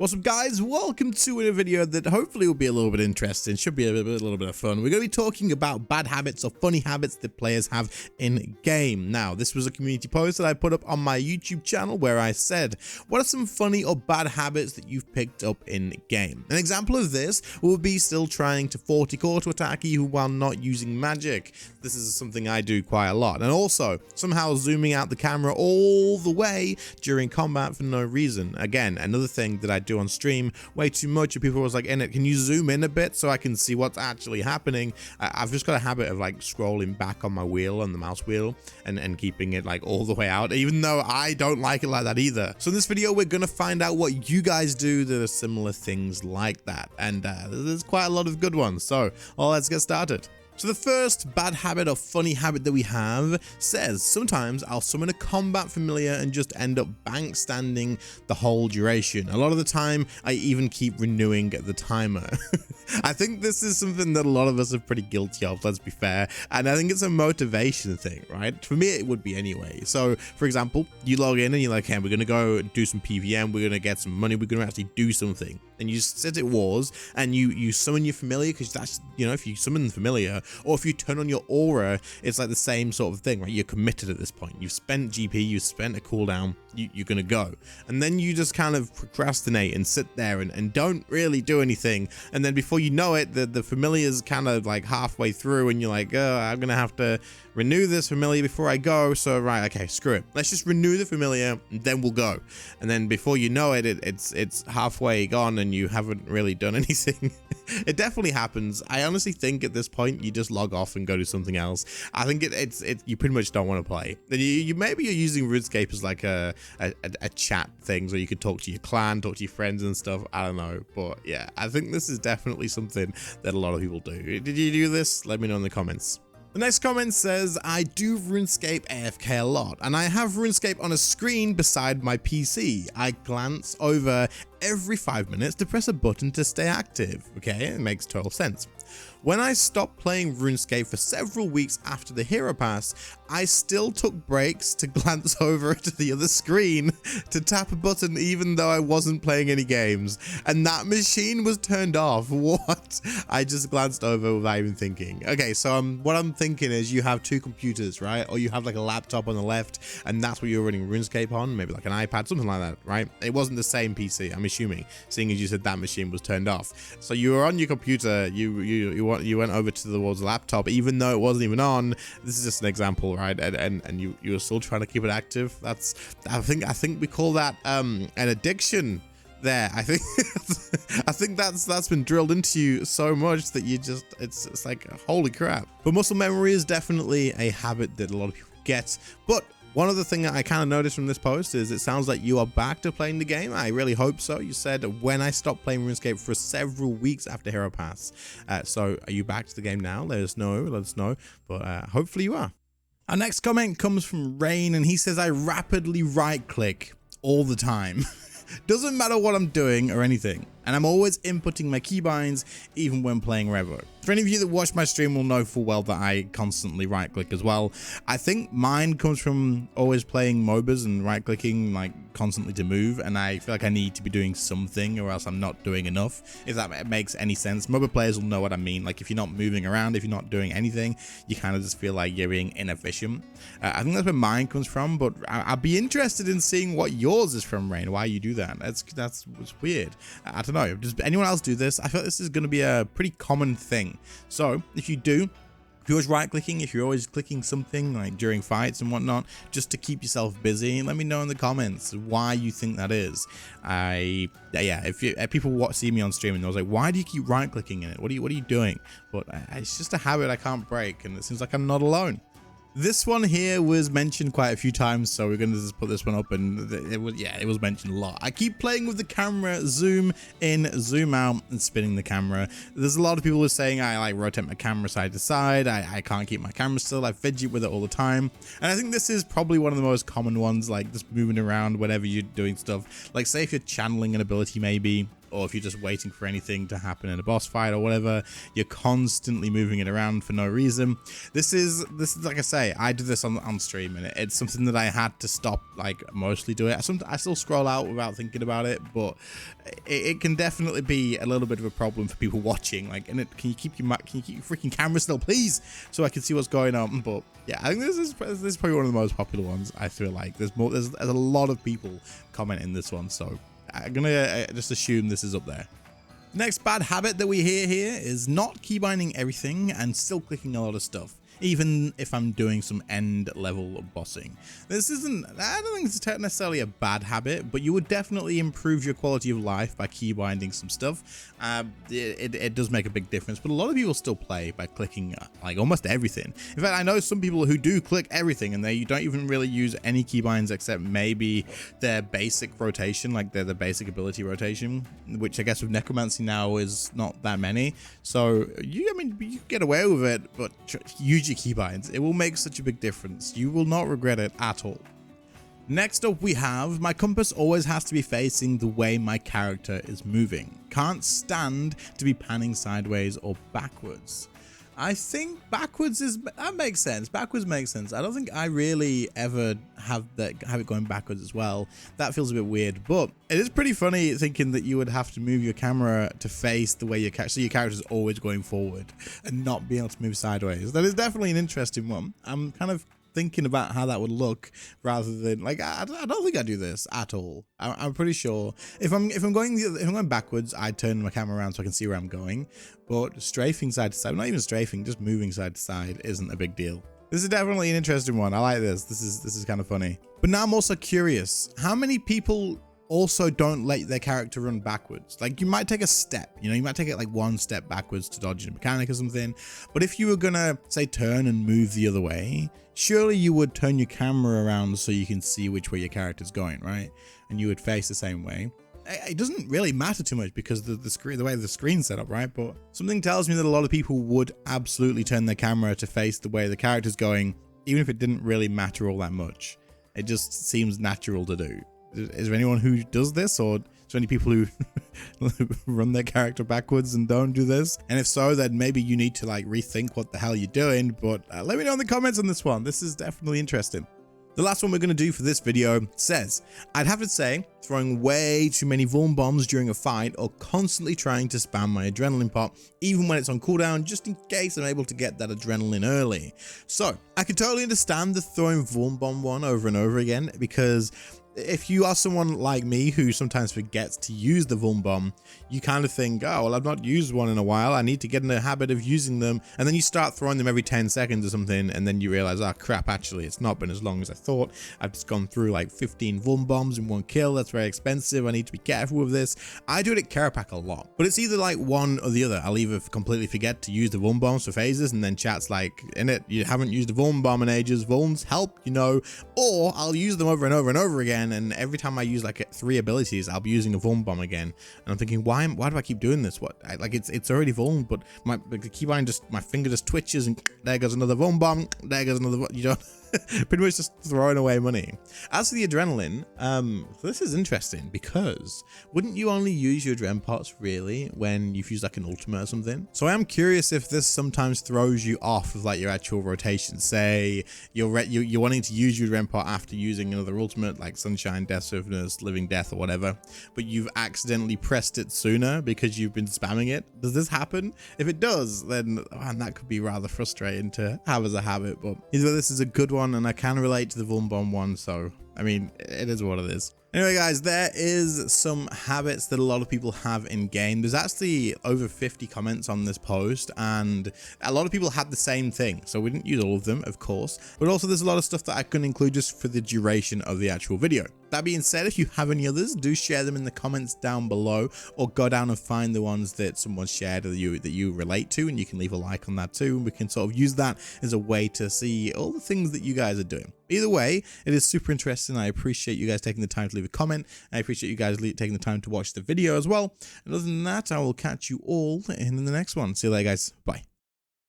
What's up, guys? Welcome to a video that hopefully will be a little bit interesting, should be a little bit of fun. We're going to be talking about bad habits or funny habits that players have in game. Now, this was a community post that I put up on my YouTube channel where I said, what are some funny or bad habits that you've picked up in game? An example of this would be still trying to 40 auto attack you while not using magic. This is something I do quite a lot. And also, somehow zooming out the camera all the way during combat for no reason. Again, another thing that I do on stream way too much, and people was like, Init, can you zoom in a bit so I can see what's actually happening? I've just got a habit of like scrolling back on my wheel, on the mouse wheel, and keeping it like all the way out, even though I don't like it like that either. So in this video, we're gonna find out what you guys do that are similar things like that, and there's quite a lot of good ones. So let's get started. So the first bad habit or funny habit that we have says, sometimes I'll summon a combat familiar and just end up bank standing the whole duration. A lot of the time, I even keep renewing the timer. I think this is something that a lot of us are pretty guilty of, let's be fair. And I think it's a motivation thing, right? For me, it would be anyway. So for example, you log in and you're like, hey, we're gonna go do some PVM, we're gonna get some money, we're gonna actually do something. And you sit at wars and you summon your familiar, because that's, you know, if you summon the familiar, or if you turn on your aura, it's like the same sort of thing, right? You're committed at this point. You've spent GP, you've spent a cooldown, you're gonna go. And then you just kind of procrastinate and sit there and don't really do anything. And then before you know it, the familiar's kind of like halfway through and you're like, oh, I'm gonna have to renew this familiar before I go. So right, okay, screw it. Let's just renew the familiar and then we'll go. And then before you know it, it's halfway gone and you haven't really done anything. It definitely happens. I honestly think at this point you just log off and go do something else. I think it's you pretty much don't want to play. And you maybe you're using RuneScape as like a chat thing, so you could talk to your clan, talk to your friends and stuff. I don't know, but yeah, I think this is definitely something that a lot of people do. Did you do this? Let me know in the comments. The next comment says, I do RuneScape AFK a lot, and I have RuneScape on a screen beside my PC. I glance over every 5 minutes to press a button to stay active. Okay, it makes total sense. When I stopped playing RuneScape for several weeks after the Hero Pass, I still took breaks to glance over to the other screen to tap a button even though I wasn't playing any games. And that machine was turned off. What? I just glanced over without even thinking. Okay, so what I'm thinking is you have two computers, right? Or you have like a laptop on the left and that's what you're running RuneScape on, maybe like an iPad, something like that, right? It wasn't the same PC, I'm assuming, seeing as you said that machine was turned off. So you were on your computer, you went over towards the laptop even though it wasn't even on. This is just an example, right? And you were still trying to keep it active. I think we call that an addiction there. I think that's been drilled into you so much that you just it's like holy crap. But muscle memory is definitely a habit that a lot of people get. But one other thing that I kind of noticed from this post is it sounds like you are back to playing the game. I really hope so. You said when I stopped playing RuneScape for several weeks after Hero Pass. So are you back to the game now? Let us know. But hopefully you are. Our next comment comes from Rain, and he says, I rapidly right click all the time. Doesn't matter what I'm doing or anything, and I'm always inputting my keybinds even when playing Revo. For any of you that watch my stream will know full well that I constantly right click as well. I think mine comes from always playing MOBAs and right clicking like constantly to move, and I feel like I need to be doing something or else I'm not doing enough, if that makes any sense. MOBA players will know what I mean. Like if you're not moving around, if you're not doing anything, you kind of just feel like you're being inefficient. I think that's where mine comes from, but I'd be interested in seeing what yours is from, Rain, why you do that. That's weird. I don't know. Does anyone else do this? I feel like this is going to be a pretty common thing. So if you do, if you're always right clicking, if you're always clicking something like during fights and whatnot, just to keep yourself busy, let me know in the comments why you think that is. Yeah, if people see me on stream and I was like, why do you keep right clicking in it? What are you doing? But it's just a habit I can't break, and it seems like I'm not alone. This one here was mentioned quite a few times, so we're going to just put this one up, and it was mentioned a lot. I keep playing with the camera, zoom in, zoom out, and spinning the camera. There's a lot of people who are saying I like rotate my camera side to side, I can't keep my camera still, I fidget with it all the time. And I think this is probably one of the most common ones, like just moving around whenever you're doing stuff. Like say if you're channeling an ability maybe, or if you're just waiting for anything to happen in a boss fight or whatever, you're constantly moving it around for no reason. This is like I say, I do this on stream, and it's something that I had to stop, like, mostly do it. I still scroll out without thinking about it, but it can definitely be a little bit of a problem for people watching. Like, can you keep your freaking camera still, please, so I can see what's going on? But yeah, I think this is probably one of the most popular ones. I feel like there's a lot of people commenting this one, so I'm gonna just assume this is up there. Next bad habit that we hear here is not keybinding everything and still clicking a lot of stuff, even if I'm doing some end level bossing. I don't think it's necessarily a bad habit, but you would definitely improve your quality of life by keybinding some stuff. It does make a big difference, but a lot of people still play by clicking like almost everything. In fact, I know some people who do click everything and you don't even really use any keybinds except maybe their basic rotation, like their basic ability rotation, which I guess with necromancy now is not that many. So you can get away with it, but use your keybinds. It will make such a big difference. You will not regret it at all. Next up we have, my compass always has to be facing the way my character is moving. Can't stand to be panning sideways or backwards. I think backwards that makes sense. Backwards makes sense. I don't think I really ever have it going backwards as well. That feels a bit weird, but it is pretty funny thinking that you would have to move your camera to face the way your character is always going forward and not being able to move sideways. That is definitely an interesting one. I'm kind of thinking about how that would look, rather than like I don't think I do this at all. I'm pretty sure if I'm going backwards, I turn my camera around so I can see where I'm going. But strafing side to side, not even strafing, just moving side to side isn't a big deal. This is definitely an interesting one. I like this. This is kind of funny. But now I'm also curious, how many people also don't let their character run backwards? Like, you might take a step, you might take it like one step backwards to dodge a mechanic or something, but if you were gonna say turn and move the other way, surely you would turn your camera around so you can see which way your character's going, right? And you would face the same way. It doesn't really matter too much because the way the screen's set up, right? But something tells me that a lot of people would absolutely turn their camera to face the way the character's going, even if it didn't really matter all that much. It just seems natural to do. Is there anyone who does this, or is there any people who run their character backwards and don't do this? And if so, then maybe you need to like rethink what the hell you're doing. But let me know in the comments on this one. This is definitely interesting. The last one we're going to do for this video says, I'd have to say, throwing way too many Vaughn bombs during a fight or constantly trying to spam my adrenaline pot, even when it's on cooldown, just in case I'm able to get that adrenaline early. So I can totally understand the throwing Vaughn bomb one over and over again, because if you are someone like me who sometimes forgets to use the Vaughn bomb, you kind of think, oh, well, I've not used one in a while. I need to get in the habit of using them. And then you start throwing them every 10 seconds or something. And then you realize, oh, crap, actually, it's not been as long as I thought. I've just gone through like 15 Vaughn bombs in one kill. That's very expensive. I need to be careful with this. I do it at Carapac a lot, but it's either like one or the other. I'll either completely forget to use the Vaughn bombs for phases, and then chat's like, Init, you haven't used a Vaughn bomb in ages. Vaughns help, or I'll use them over and over and over again. And every time I use like 3 abilities, I'll be using a Vaughn bomb again, and I'm thinking, why do I keep doing this? It's already Vaughn, but my keybind my finger just twitches, and there goes another Vaughn bomb, there goes another. Pretty much just throwing away money. As for the adrenaline, this is interesting, because wouldn't you only use your adrenaline pots really when you've used like an ultimate or something? So I am curious if this sometimes throws you off of like your actual rotation. Say you're wanting to use your adrenaline pot after using another ultimate like Sunshine, Death Swiftness, Living Death or whatever, but you've accidentally pressed it sooner because you've been spamming it. Does this happen? If it does, then that could be rather frustrating to have as a habit, but either way, this is a good one, and I can relate to the Vaughn bomb one, so I mean, it is what it is. Anyway, guys, there is some habits that a lot of people have in game. There's actually over 50 comments on this post, and a lot of people had the same thing. So we didn't use all of them, of course, but also there's a lot of stuff that I couldn't include just for the duration of the actual video. That being said, if you have any others, do share them in the comments down below, or go down and find the ones that someone shared that you relate to, and you can leave a like on that too. And we can sort of use that as a way to see all the things that you guys are doing. Either way, it is super interesting. I appreciate you guys taking the time to leave a comment. I appreciate you guys taking the time to watch the video as well. And other than that, I will catch you all in the next one. See you later, guys. Bye.